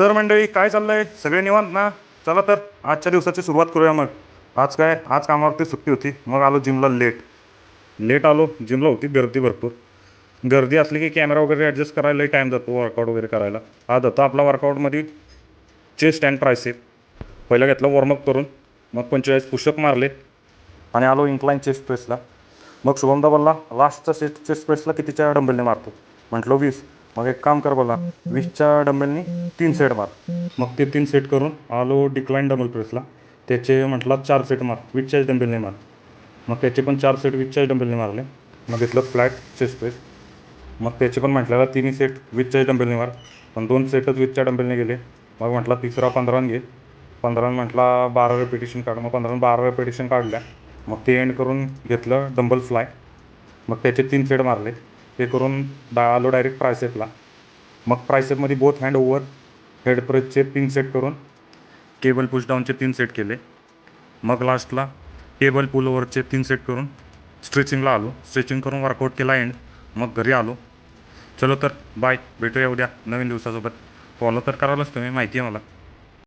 तर मंडळी काय चाललंय, सगळे निवांत ना? चला तर आजच्या दिवसाची सुरुवात करूया मग. आज कामावरती सुट्टी होती, मग आलो जिमला लेट आलो. जिमला होती गर्दी भरपूर. गर्दी असली की कॅमेरा वगैरे ॲडजस्ट करायला टाईम जातो, वर्कआउट वगैरे करायला. आज होता आपला वर्कआउटमध्ये चेस्ट अँड ट्रायसेप. पहिलं घेतलं वॉर्मअप करून, मग 45 पुशअप मारले आणि आलो इन्क्लाइन चेस्ट प्रेसला. मग शुभमदा बोलला लास्टचा चेस्ट प्रेसला कितीच्या डंबेलने मारतो. म्हटलं 20. मग एक काम कर बोला, 20च्या डंबेलनी 3 सेट मार. मग ते 3 सेट करून आलो डिक्लाइन डबल प्रेसला. त्याचे म्हटलं 4 सेट मार, 20च्याच डंबेलने मार. मग त्याचे पण 4 सेट 20च्याच डंबेलने मारले. मग घेतलं फ्लॅट चेस्ट प्रेस. मग त्याचे पण म्हटल्याला 3 सेट 20च्याच डंबेलने मार, पण 2 सेटच 20च्या डंबेलने गेले. मग म्हटला तिसरा 15 घे. 15 म्हटला 12 रेपिटेशन काढ. मग 15 12 रेपिटेशन काढल्या. मग ते एंड करून घेतलं डंबल फ्लाय. मग त्याचे 3 सेट मारले. ते करून आलो डायरेक्ट ट्रायसेपला. मग ट्रायसेपमध्ये बोथ हँड ओव्हर हेड प्रेसचे 3 सेट करून केबल पुशडाऊनचे 3 सेट केले. मग लास्टला केबल पुल ओव्हरचे 3 सेट करून स्ट्रेचिंगला आलो. स्ट्रेचिंग करून वर्कआउट केला एंड. मग घरी आलो. चलो तर बाय, भेटूया उद्या नवीन दिवसासोबत. फॉलो तर करायलाच तुम्ही, माहिती आहे मला.